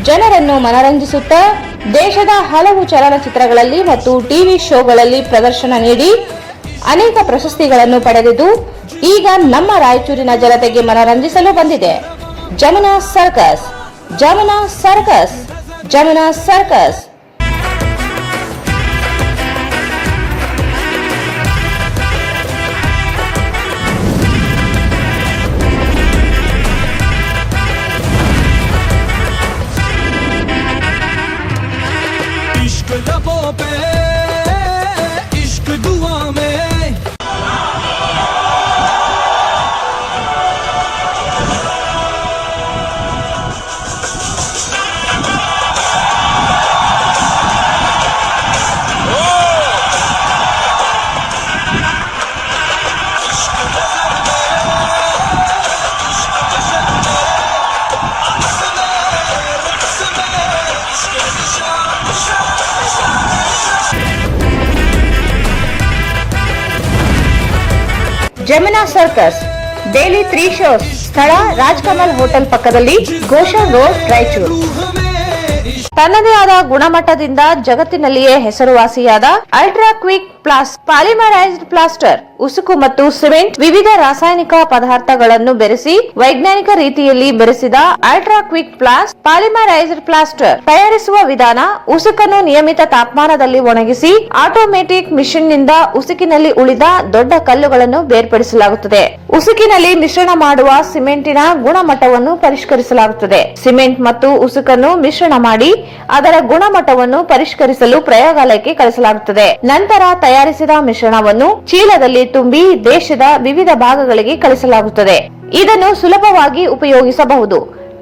ಜನರನ್ನು ಮನರಂಜಿಸುತ್ತಾ ದೇಶದ ಹಲವು ಚಲನಚಿತ್ರಗಳಲ್ಲಿ ಮತ್ತು ಟಿವಿ ಶೋಗಳಲ್ಲಿ ಪ್ರದರ್ಶನ ನೀಡಿ ಅನೇಕ ಪ್ರಶಸ್ತಿಗಳನ್ನು ಪಡೆದಿದ್ದು ಈಗ ನಮ್ಮ ರಾಯಚೂರಿನ ಜನತೆಗೆ ಮನರಂಜಿಸಲು ಬಂದಿದೆ. Jamuna circus, Jamuna circus, Jamuna circus. इश्क लबों पे इश्क दुआ में ಜಮುನಾ ಸರ್ಕಸ್ ಡೈಲಿ 3 ಶೋಸ್. ಸ್ಥಳ ರಾಜ್ಕಮಲ್ ಹೋಟೆಲ್ ಪಕ್ಕದಲ್ಲಿ, ಗೋಶನ್ ರೋಡ್, ರಾಯಚೂರು. ತನ್ನದೇ ಆದ ಗುಣಮಟ್ಟದಿಂದ ಜಗತ್ತಿನಲ್ಲಿಯೇ ಹೆಸರುವಾಸಿಯಾದ ಅಲ್ಟ್ರಾ ಕ್ವಿಕ್ ಪ್ಲಾಸ್ ಪಾಲಿಮರೈಸ್ಡ್ ಪ್ಲಾಸ್ಟರ್, ಉಸುಕು ಮತ್ತು ಸಿಮೆಂಟ್ ವಿವಿಧ ರಾಸಾಯನಿಕ ಪದಾರ್ಥಗಳನ್ನು ಬೆರೆಸಿ ವೈಜ್ಞಾನಿಕ ರೀತಿಯಲ್ಲಿ ಬೆರೆಸಿದ ಅಲ್ಟ್ರಾ ಕ್ವಿಕ್ ಪ್ಲಾಸ್ ಪಾಲಿಮರೈಸ್ಡ್ ಪ್ಲಾಸ್ಟರ್ ತಯಾರಿಸುವ ವಿಧಾನ: ಉಸುಕನ್ನು ನಿಯಮಿತ ತಾಪಮಾನದಲ್ಲಿ ಒಣಗಿಸಿ ಆಟೋಮೆಟಿಕ್ ಮಿಷಿನ್ ನಿಂದ ಉಸುಕಿನಲ್ಲಿ ಉಳಿದ ದೊಡ್ಡ ಕಲ್ಲುಗಳನ್ನು ಬೇರ್ಪಡಿಸಲಾಗುತ್ತದೆ. ಉಸುಕಿನಲ್ಲಿ ಮಿಶ್ರಣ ಮಾಡುವ ಸಿಮೆಂಟಿನ ಗುಣಮಟ್ಟವನ್ನು ಪರಿಷ್ಕರಿಸಲಾಗುತ್ತದೆ. ಸಿಮೆಂಟ್ ಮತ್ತು ಉಸುಕನ್ನು ಮಿಶ್ರಣ ಮಾಡಿ ಅದರ ಗುಣಮಟ್ಟವನ್ನು ಪರಿಷ್ಕರಿಸಲು ಪ್ರಯೋಗಾಲಯಕ್ಕೆ ಕಳಿಸಲಾಗುತ್ತದೆ. ನಂತರ ತಯಾರಿಸಿದ ಮಿಶ್ರಣವನ್ನು ಚೀಲದಲ್ಲಿ ತುಂಬಿ ದೇಶದ ವಿವಿಧ ಭಾಗಗಳಿಗೆ ಕಳಿಸಲಾಗುತ್ತದೆ. ಇದನ್ನು ಸುಲಭವಾಗಿ ಉಪಯೋಗಿಸಬಹುದು.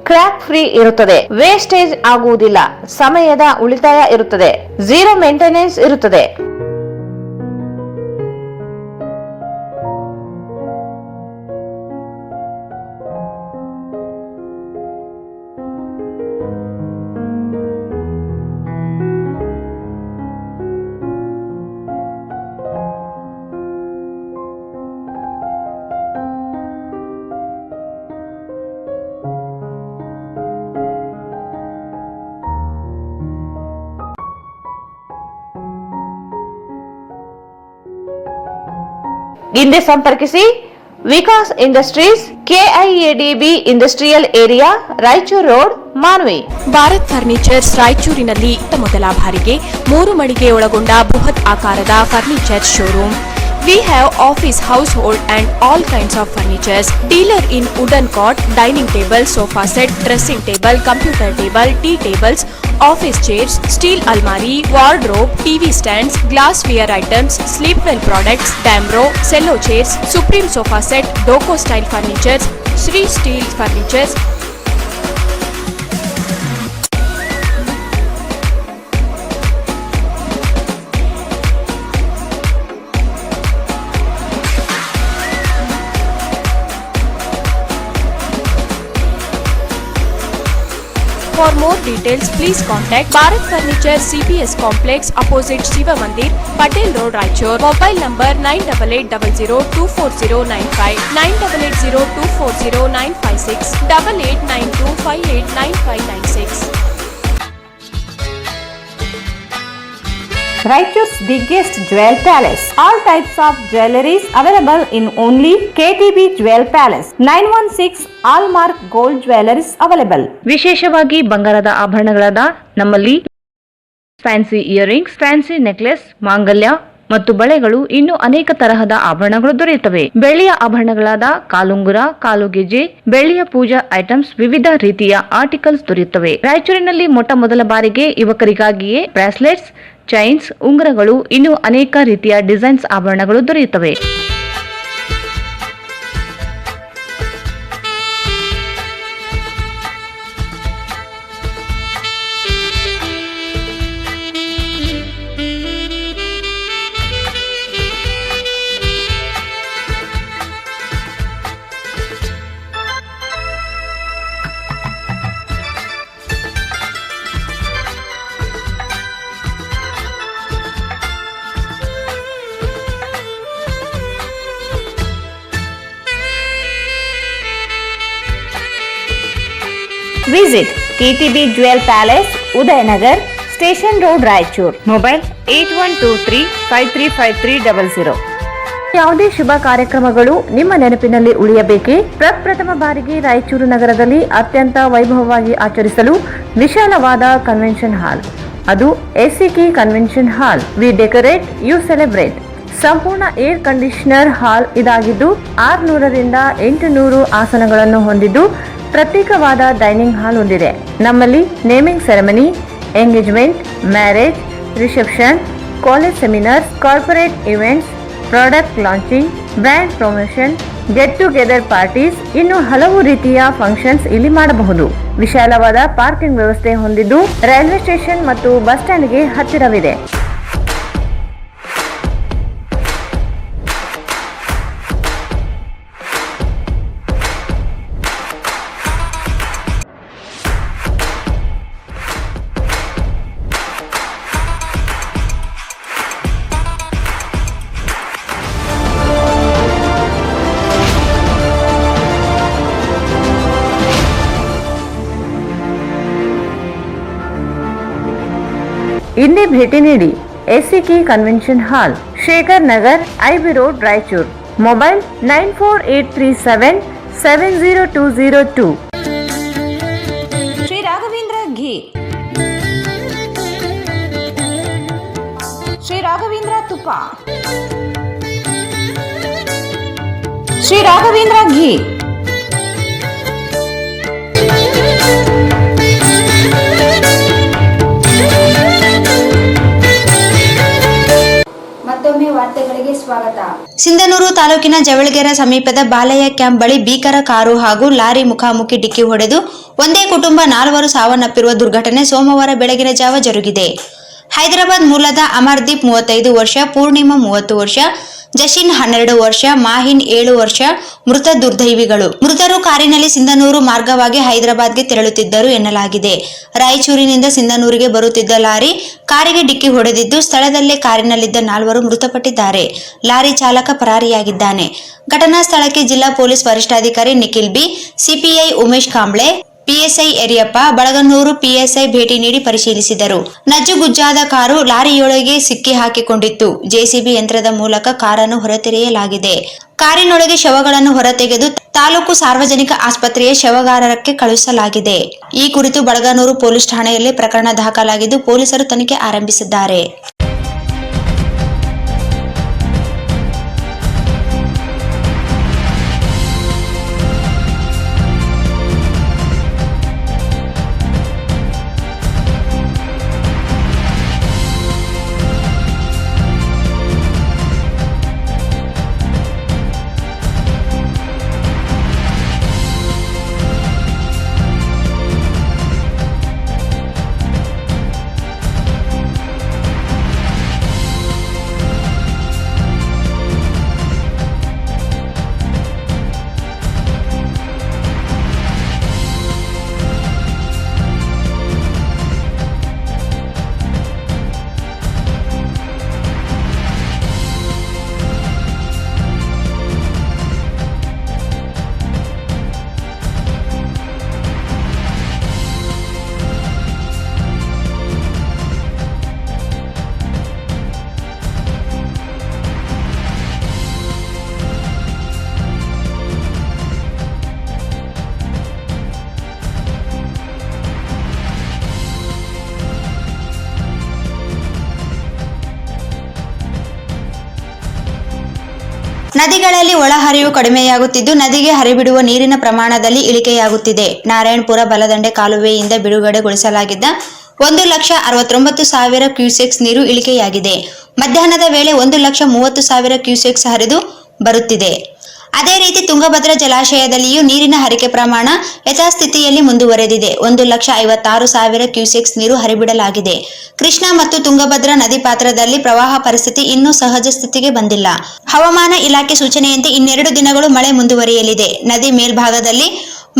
ಕ್ರ್ಯಾಕ್ ಫ್ರೀ ಇರುತ್ತದೆ, ವೇಸ್ಟೇಜ್ ಆಗುವುದಿಲ್ಲ, ಸಮಯದ ಉಳಿತಾಯ ಇರುತ್ತದೆ, 0 ಮೇಂಟೆನೆನ್ಸ್ ಇರುತ್ತದೆ. ಹಿಂದೆ ಸಂಪರ್ಕಿಸಿ Vikas industries, KIADB industrial area, Raichur road, Manvi. Bharat furnitures ರಾಯಚೂರಿನಲ್ಲಿ ಇತ್ತ ಮೊದಲ ಬಾರಿಗೆ 3 ಮಳಿಗೆ ಒಳಗೊಂಡ ಬೃಹತ್ ಆಕಾರದ furniture showroom. We have office, household and all kinds of furnitures. Dealer in wooden cot, dining table, sofa set, dressing table, computer table, tea tables, office chairs, steel almari, wardrobe, TV stands, glassware items, sleepwell products, Damro, cello chairs, Supreme sofa set, Doco style furnitures, Sri Steel furnitures. For more details, please contact Bharat Furniture CPS Complex opposite Shiva Mandir, Patel Road, Raichur. Mobile number 9880240959, 9880240956, 8892589596. Raichur's biggest jewel palace. All types of jewelries available in only KTB Jewel Palace. 916 Allmark Gold Jewelries available. ವಿಶೇಷವಾಗಿ ಬಂಗಾರದ ಆಭರಣಗಳಾದ ನಮ್ಮಲ್ಲಿ fancy earrings, fancy necklace, ಮಾಂಗಲ್ಯ ಮತ್ತು ಬಳೆಗಳು ಇನ್ನೂ ಅನೇಕ ತರಹದ ಆಭರಣಗಳು ದೊರೆಯುತ್ತವೆ. ಬೆಳ್ಳಿಯ ಆಭರಣಗಳಾದ ಕಾಲುಂಗುರ, ಕಾಲುಗೆಜೆ, ಬೆಳ್ಳಿಯ ಪೂಜಾ ಐಟಮ್ಸ್, ವಿವಿಧ ರೀತಿಯ ಆರ್ಟಿಕಲ್ಸ್ ದೊರೆಯುತ್ತವೆ. ರಾಯಚೂರಿನಲ್ಲಿ ಮೊಟ್ಟ ಮೊದಲ ಬಾರಿಗೆ ಯುವಕರಿಗಾಗಿಯೇ ಬ್ರಾಸ್ಲೆಟ್ಸ್, ಚೈನ್ಸ್, ಉಂಗುರಗಳು, ಇನ್ನೂ ಅನೇಕ ರೀತಿಯ ಡಿಸೈನ್ಸ್ ಆಭರಣಗಳು ದೊರೆಯುತ್ತವೆ. Visit KTB Jewel Palace, Udayanagar, Station Road, Raichur. Mobile 8123535300. ಯಾವುದೇ ಶುಭ ಕಾರ್ಯಕ್ರಮಗಳು ನಿಮ್ಮ ನೆನಪಿನಲ್ಲಿ ಉಳಿಯಬೇಕೇ? ಪ್ರಪ್ರಥಮ ಬಾರಿಗೆ ರಾಯಚೂರು ನಗರದಲ್ಲಿ ಅತ್ಯಂತ ವೈಭವವಾಗಿ ಆಚರಿಸಲು ವಿಶಾಲವಾದ ಕನ್ವೆನ್ಷನ್ ಹಾಲ್, ಅದು SCK convention hall. We decorate, you celebrate. ಸಂಪೂರ್ಣ ಏರ್ ಕಂಡೀಷನರ್ ಹಾಲ್ ಇದಾಗಿದ್ದು 600ರಿಂದ 800 ಆಸನಗಳನ್ನು ಹೊಂದಿದ್ದು ಪ್ರತ್ಯೇಕವಾದ ಡೈನಿಂಗ್ ಹಾಲ್ ಹೊಂದಿದೆ. ನಮ್ಮಲ್ಲಿ naming ceremony, engagement, marriage, reception, college seminars, corporate events, product launching, brand promotion, get together parties, ಇನ್ನು ಹಲವು ರೀತಿಯ ಫಂಕ್ಷನ್ಸ್ ಇಲ್ಲಿ ಮಾಡಬಹುದು. ವಿಶಾಲವಾದ ಪಾರ್ಕಿಂಗ್ ವ್ಯವಸ್ಥೆ ಹೊಂದಿದ್ದು ರೈಲ್ವೆ ಸ್ಟೇಷನ್ ಮತ್ತು ಬಸ್ ಸ್ಟ್ಯಾಂಡ್ಗೆ ಹತ್ತಿರವಿದೆ. ಇಂದೇ ಭೇಟಿ ನೀಡಿ SCK convention hall, Shekhar Nagar, IB road, Raichur. Mobile 9483770202. Shri Raghavendra ghee, Shri Raghavendra ತುಪ್ಪ, ಶ್ರೀ ರಾಘವೇಂದ್ರ ಘೀ. ಮತ್ತೊಮ್ಮೆ ವಾರ್ತೆಗಳಿಗೆ ಸ್ವಾಗತ. ಸಿಂಧನೂರು ತಾಲೂಕಿನ ಜವಳಗೆರೆ ಸಮೀಪದ ಬಾಲಯ್ಯ ಕ್ಯಾಂಪ್ ಬಳಿ ಭೀಕರ ಕಾರು ಹಾಗೂ ಲಾರಿ ಮುಖಾಮುಖಿ ಡಿಕ್ಕಿ ಹೊಡೆದು ಒಂದೇ ಕುಟುಂಬ 4 ಸಾವನ್ನಪ್ಪಿರುವ ದುರ್ಘಟನೆ ಸೋಮವಾರ ಬೆಳಗಿನ ಜಾವ ಜರುಗಿದೆ. ಹೈದರಾಬಾದ್ ಮೂಲದ ಅಮರ್ದೀಪ್ 35 ವರ್ಷ, ಪೂರ್ಣಿಮಾ 30 ವರ್ಷ, ಜಶಿನ್ 12 ವರ್ಷ, ಮಾಹಿನ್ 7 ವರ್ಷ ಮೃತ ದುರ್ದೈವಿಗಳು. ಮೃತರು ಕಾರಿನಲ್ಲಿ ಸಿಂಧನೂರು ಮಾರ್ಗವಾಗಿ ಹೈದರಾಬಾದ್ಗೆ ತೆರಳುತ್ತಿದ್ದರು ಎನ್ನಲಾಗಿದೆ. ರಾಯಚೂರಿನಿಂದ ಸಿಂಧನೂರಿಗೆ ಬರುತ್ತಿದ್ದ ಲಾರಿ ಕಾರಿಗೆ ಡಿಕ್ಕಿ ಹೊಡೆದಿದ್ದು ಸ್ಥಳದಲ್ಲೇ ಕಾರಿನಲ್ಲಿದ್ದ 4 ಮೃತಪಟ್ಟಿದ್ದಾರೆ. ಲಾರಿ ಚಾಲಕ ಪರಾರಿಯಾಗಿದ್ದಾನೆ. ಘಟನಾ ಸ್ಥಳಕ್ಕೆ ಜಿಲ್ಲಾ ಪೊಲೀಸ್ ವರಿಷ್ಠಾಧಿಕಾರಿ Nikhil B, CPI Umesh Kamble, PSI Yariyappa, Balaganur PSI ಭೇಟಿ ನೀಡಿ ಪರಿಶೀಲಿಸಿದರು. ನಜ್ಜುಗುಜ್ಜಾದ ಕಾರು ಲಾರಿಯೊಳಗೆ ಸಿಕ್ಕಿ ಹಾಕಿಕೊಂಡಿತ್ತು. ಜೆಸಿಬಿ ಯಂತ್ರದ ಮೂಲಕ ಕಾರನ್ನು ಹೊರತೆಗೆಯಲಾಗಿದೆ. ಕಾರಿನೊಳಗೆ ಶವಗಳನ್ನು ಹೊರತೆಗೆದು ತಾಲೂಕು ಸಾರ್ವಜನಿಕ ಆಸ್ಪತ್ರೆಯ ಶವಗಾರಕ್ಕೆ ಕಳುಹಿಸಲಾಗಿದೆ. ಈ ಕುರಿತು ಬಳಗನೂರು ಪೊಲೀಸ್ ಠಾಣೆಯಲ್ಲಿ ಪ್ರಕರಣ ದಾಖಲಾಗಿದ್ದು ಪೊಲೀಸರು ತನಿಖೆ ಆರಂಭಿಸಿದ್ದಾರೆ. ನದಿಗಳಲ್ಲಿ ಒಳಹರಿವು ಕಡಿಮೆಯಾಗುತ್ತಿದ್ದು ನದಿಗೆ ಹರಿಬಿಡುವ ನೀರಿನ ಪ್ರಮಾಣದಲ್ಲಿ ಇಳಿಕೆಯಾಗುತ್ತಿದೆ. ನಾರಾಯಣಪುರ ಬಲದಂಡೆ ಕಾಲುವೆಯಿಂದ ಬಿಡುಗಡೆಗೊಳಿಸಲಾಗಿದ್ದ 1,69,000 ಕ್ಯೂಸೆಕ್ಸ್ ನೀರು ಇಳಿಕೆಯಾಗಿದೆ. ಮಧ್ಯಾಹ್ನದ ವೇಳೆ 1,30,000 ಕ್ಯೂಸೆಕ್ಸ್ ಹರಿದು ಬರುತ್ತಿದೆ. ಅದೇ ರೀತಿ ತುಂಗಭದ್ರಾ ಜಲಾಶಯದಲ್ಲಿಯೂ ನೀರಿನ ಹರಿಕೆ ಪ್ರಮಾಣ ಯಥಾಸ್ಥಿತಿಯಲ್ಲಿ ಮುಂದುವರೆದಿದೆ. 1,56,000 ಕ್ಯೂಸೆಕ್ಸ್ ನೀರು ಹರಿಬಿಡಲಾಗಿದೆ. ಕೃಷ್ಣಾ ಮತ್ತು ತುಂಗಭದ್ರಾ ನದಿ ಪಾತ್ರದಲ್ಲಿ ಪ್ರವಾಹ ಪರಿಸ್ಥಿತಿ ಇನ್ನೂ ಸಹಜ ಸ್ಥಿತಿಗೆ ಬಂದಿಲ್ಲ. ಹವಾಮಾನ ಇಲಾಖೆ ಸೂಚನೆಯಂತೆ ಇನ್ನೆರಡು ದಿನಗಳು ಮಳೆ ಮುಂದುವರಿಯಲಿದೆ. ನದಿ ಮೇಲ್ಭಾಗದಲ್ಲಿ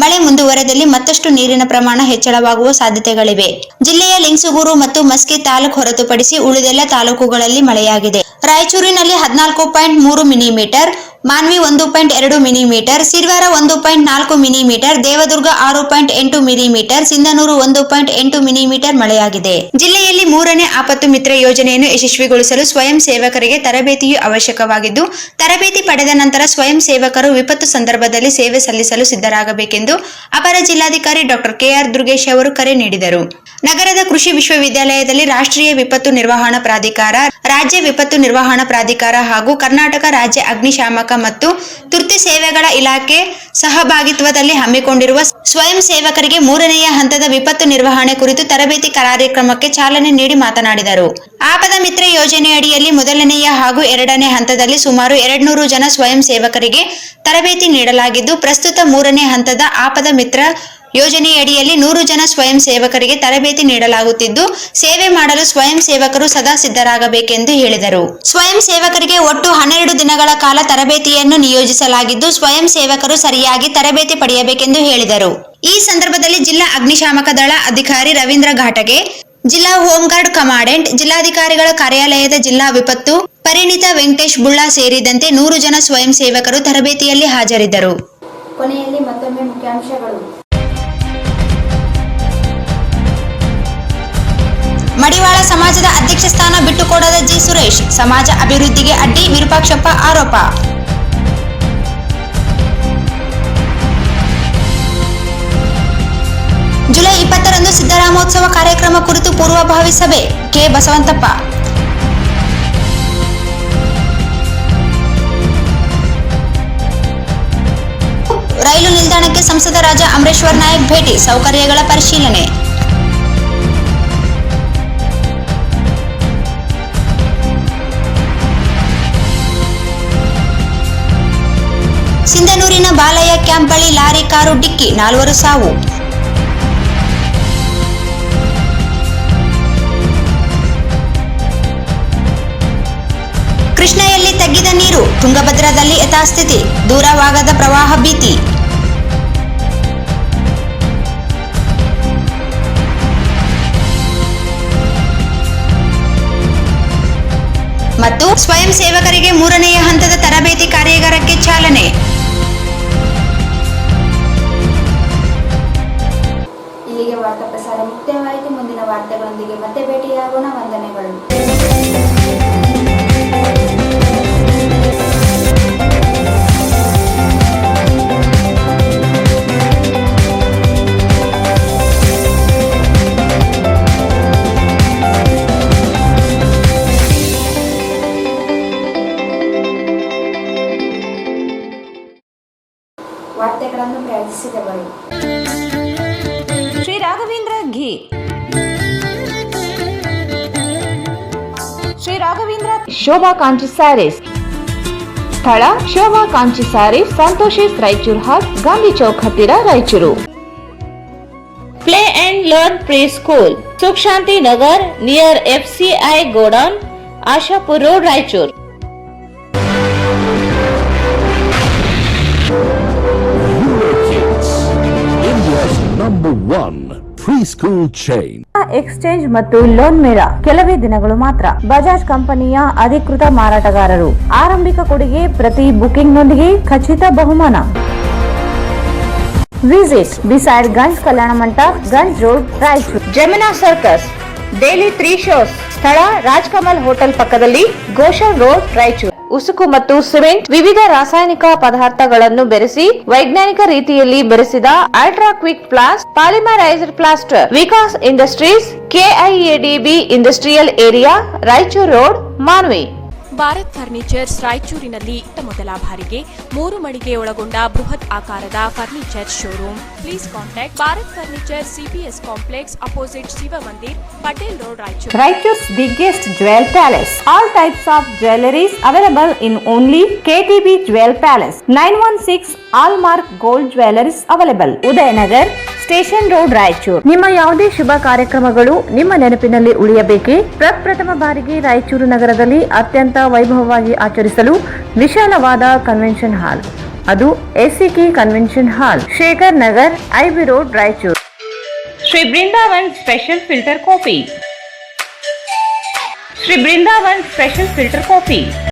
ಮಳೆ ಮುಂದುವರೆದಲ್ಲಿ ಮತ್ತಷ್ಟು ನೀರಿನ ಪ್ರಮಾಣ ಹೆಚ್ಚಳವಾಗುವ ಸಾಧ್ಯತೆಗಳಿವೆ. ಜಿಲ್ಲೆಯ ಲಿಂಗಸೂಗೂರು ಮತ್ತು ಮಸ್ಕಿ ತಾಲೂಕು ಹೊರತುಪಡಿಸಿ ಉಳಿದೆಲ್ಲ ತಾಲೂಕುಗಳಲ್ಲಿ ಮಳೆಯಾಗಿದೆ. ರಾಯಚೂರಿನಲ್ಲಿ 14.3 millimetre, Manvi 1.2 millimetre, Sirwar 1.4 millimetre, Devadurga 6.8 millimetre, Sindhanur 1.8 millimetre ಮಳೆಯಾಗಿದೆ. ಜಿಲ್ಲೆಯಲ್ಲಿ 3ನೇ ಆಪತ್ತು ಮಿತ್ರ ಯೋಜನೆಯನ್ನು ಯಶಸ್ವಿಗೊಳಿಸಲು ಸ್ವಯಂ ಸೇವಕರಿಗೆ ತರಬೇತಿಯು ಅವಶ್ಯಕವಾಗಿದ್ದು, ತರಬೇತಿ ಪಡೆದ ನಂತರ ಸ್ವಯಂ ಸೇವಕರು ವಿಪತ್ತು ಸಂದರ್ಭದಲ್ಲಿ ಸೇವೆ ಸಲ್ಲಿಸಲು ಸಿದ್ಧರಾಗಬೇಕೆಂದು ಅಪರ ಜಿಲ್ಲಾಧಿಕಾರಿ ಡಾಕ್ಟರ್ ಕೆಆರ್ ದುರ್ಗೇಶ್ ಅವರು ಕರೆ ನೀಡಿದರು. ನಗರದ ಕೃಷಿ ವಿಶ್ವವಿದ್ಯಾಲಯದಲ್ಲಿ ರಾಷ್ಟ್ರೀಯ ವಿಪತ್ತು ನಿರ್ವಹಣಾ ಪ್ರಾಧಿಕಾರ, ರಾಜ್ಯ ವಿಪತ್ತು ನಿರ್ವಹಣಾ ಪ್ರಾಧಿಕಾರ ಹಾಗೂ ಕರ್ನಾಟಕ ರಾಜ್ಯ ಅಗ್ನಿಶಾಮಕ ಮತ್ತು ತುರ್ತು ಸೇವೆಗಳ ಇಲಾಖೆ ಸಹಭಾಗಿತ್ವದಲ್ಲಿ ಹಮ್ಮಿಕೊಂಡಿರುವ ಸ್ವಯಂ ಸೇವಕರಿಗೆ 3ನೇ ಹಂತದ ವಿಪತ್ತು ನಿರ್ವಹಣೆ ಕುರಿತು ತರಬೇತಿ ಕಾರ್ಯಕ್ರಮಕ್ಕೆ ಚಾಲನೆ ನೀಡಿ ಮಾತನಾಡಿದರು. ಆಪದ ಮಿತ್ರ ಯೋಜನೆಯಡಿಯಲ್ಲಿ 1ನೇ ಹಾಗೂ 2ನೇ ಹಂತದಲ್ಲಿ ಸುಮಾರು 200 ಜನ ಸ್ವಯಂ ಸೇವಕರಿಗೆ ತರಬೇತಿ ನೀಡಲಾಗಿದ್ದು, ಪ್ರಸ್ತುತ 3ನೇ ಹಂತದ ಆಪದ ಮಿತ್ರ ಯೋಜನೆಯಡಿಯಲ್ಲಿ 100 ಜನ ಸ್ವಯಂ ಸೇವಕರಿಗೆ ತರಬೇತಿ ನೀಡಲಾಗುತ್ತಿದ್ದು, ಸೇವೆ ಮಾಡಲು ಸ್ವಯಂ ಸೇವಕರು ಸದಾ ಸಿದ್ಧರಾಗಬೇಕೆಂದು ಹೇಳಿದರು. ಸ್ವಯಂ ಸೇವಕರಿಗೆ ಒಟ್ಟು 12 ದಿನಗಳ ಕಾಲ ತರಬೇತಿಯನ್ನು ನಿಯೋಜಿಸಲಾಗಿದ್ದು, ಸ್ವಯಂ ಸೇವಕರು ಸರಿಯಾಗಿ ತರಬೇತಿ ಪಡೆಯಬೇಕೆಂದು ಹೇಳಿದರು. ಈ ಸಂದರ್ಭದಲ್ಲಿ ಜಿಲ್ಲಾ ಅಗ್ನಿಶಾಮಕ ದಳ ಅಧಿಕಾರಿ ರವೀಂದ್ರ ಘಾಟಗೆ, ಜಿಲ್ಲಾ ಹೋಂಗಾರ್ಡ್ ಕಮಾಂಡೆಂಟ್, ಜಿಲ್ಲಾಧಿಕಾರಿಗಳ ಕಾರ್ಯಾಲಯದ ಜಿಲ್ಲಾ ವಿಪತ್ತು ಪರಿಣಿತ ವೆಂಕಟೇಶ್ ಬುಳ್ಳ ಸೇರಿದಂತೆ 100 ಜನ ಸ್ವಯಂ ಸೇವಕರು ತರಬೇತಿಯಲ್ಲಿ ಹಾಜರಿದ್ದರು. ಕೊನೆಯಲ್ಲಿ ಮತ್ತೊಮ್ಮೆ ಮುಖ್ಯಾಂಶಗಳು. ಮಡಿವಾಳ ಸಮಾಜದ ಅಧ್ಯಕ್ಷ ಸ್ಥಾನ ಬಿಟ್ಟುಕೊಡದ ಜಿ ಸುರೇಶ್, ಸಮಾಜ ಅಭಿವೃದ್ಧಿಗೆ ಅಡ್ಡಿ ವಿರೂಪಾಕ್ಷಪ್ಪ ಆರೋಪ. ಜುಲೈ 20ರಂದು ಸಿದ್ದರಾಮೋತ್ಸವ ಕಾರ್ಯಕ್ರಮ ಕುರಿತು ಪೂರ್ವಭಾವಿ ಸಭೆ, ಕೆ ಬಸವಂತಪ್ಪ. ರೈಲು ನಿಲ್ದಾಣಕ್ಕೆ ಸಂಸದ ರಾಜಾ ಅಮರೇಶ್ವರ್ ನಾಯಕ್ ಭೇಟಿ, ಸೌಕರ್ಯಗಳ ಪರಿಶೀಲನೆ. ಸಿಂಧನೂರಿನ ಬಾಲಯ್ಯ ಕ್ಯಾಂಪ್ ಬಳಿ ಲಾರಿ ಕಾರು ಡಿಕ್ಕಿ, 4 ಸಾವು. ಕೃಷ್ಣೆಯಲ್ಲಿ ತಗ್ಗಿದ ನೀರು, ತುಂಗಭದ್ರಾದಲ್ಲಿ ಯಥಾಸ್ಥಿತಿ, ದೂರವಾಗದ ಪ್ರವಾಹ ಭೀತಿ. ಮತ್ತು ಸ್ವಯಂ ಸೇವಕರಿಗೆ 3ನೇ ಹಂತದ ತರಬೇತಿ ಕಾರ್ಯಾಗಾರಕ್ಕೆ ಚಾಲನೆ. ಮುಕ್ತವಾಯಿತು. ಮುಂದಿನ ವಾರ್ತೆಗಳೊಂದಿಗೆ ಮತ್ತೆ ಭೇಟಿಯಾಗೋಣ. ವಂದನೆಗಳು. ವಾರ್ತೆಗಳನ್ನು ಪ್ರಯತ್ನಿಸಿದವರು ಶ್ರೀ ರಾಘವೇಂದ್ರ ಘೀ, ಶ್ರೀ ರಾಘವೇಂದ್ರ ಶೋಭಾ ಕಾಂಚಿ ಸ್ಯಾರೀಸ್. ಸ್ಥಳ ಶೋಭಾ ಕಾಂಚಿ ಸ್ಯಾರೀಸ್, ಸಂತೋಷಿಸ್ ರಾಯಚೂರು ಹಾಟ್, ಗಾಂಧಿ ಚೌಕ್ ಹತ್ತಿರ, Raichur. Play and learn pre school, Sukh Shanti Nagar near FCI godown, Ashapur road, Raichur. India's #1 preschool chain. Exchange ಮತ್ತು ಲೋನ್ ಮೇಳ ಕೆಲವೇ ದಿನಗಳು ಮಾತ್ರ. ಬಜಾಜ್ ಕಂಪನಿಯ ಅಧಿಕೃತ ಮಾರಾಟಗಾರರು. ಆರಂಭಿಕ ಕೊಡುಗೆ ಪ್ರತಿ ಬುಕಿಂಗ್ ನೊಂದಿಗೆ ಖಚಿತ ಬಹುಮಾನ. ವಿಸಿಟ್ ಬಿಸೈಡ್ ಗಂಜ್ ಕಲ್ಯಾಣ ಮಂಟಪ, Ganj road, Raichur. Jamina circus, daily 3 shows. ಸ್ಥಳ ರಾಜ್ಕಮಲ್ ಹೋಟೆಲ್ ಪಕ್ಕದಲ್ಲಿ, ಗೋಶನ್ ರೋಡ್, ರಾಯಚೂರು. ಉಸುಕು ಮತ್ತು ಸಿಮೆಂಟ್, ವಿವಿಧ ರಾಸಾಯನಿಕ ಪದಾರ್ಥಗಳನ್ನು ಬೆರೆಸಿ ವೈಜ್ಞಾನಿಕ ರೀತಿಯಲ್ಲಿ ಬೆರೆಸಿದ ultra quick plast polymerised plaster. Vikas industries, KIADB industrial area, Raichur road, Manvi. Bharat furnitures ರಾಯಚೂರಿನಲ್ಲಿ ಮೊದಲ ಬಾರಿಗೆ 3 ಮಳಿಗೆ ಒಳಗೊಂಡ ಬೃಹತ್ ಆಕಾರದ furniture showroom. Please contact Bharat furniture CPS complex opposite Shiva Mandir, Patel road, Raichur. Raichuru's biggest jewel palace. All types of jewelries available in only KTB Jewel Palace. 916 Allmark Gold Jewelries available. Udayanagar, station road, Raichur. ನಿಮ್ಮ ಯಾವುದೇ ಶುಭ ಕಾರ್ಯಕ್ರಮಗಳು ನಿಮ್ಮ ನೆನಪಿನಲ್ಲಿ ಉಳಿಯಬೇಕೇ? ಪ್ರಪ್ರಥಮ ಬಾರಿಗೆ ರಾಯಚೂರು ನಗರದಲ್ಲಿ ಅತ್ಯಂತ ವೈಭವವಾಗಿ ಆಚರಿಸಲು ವಿಶಾಲವಾದ ಕನ್ವೆನ್ಷನ್ ಹಾಲ್, ಅದು SCK convention hall, Shekhar Nagar, IB road, Raichur. Shri Brindavan special filter coffee, Shri Brindavan special filter coffee.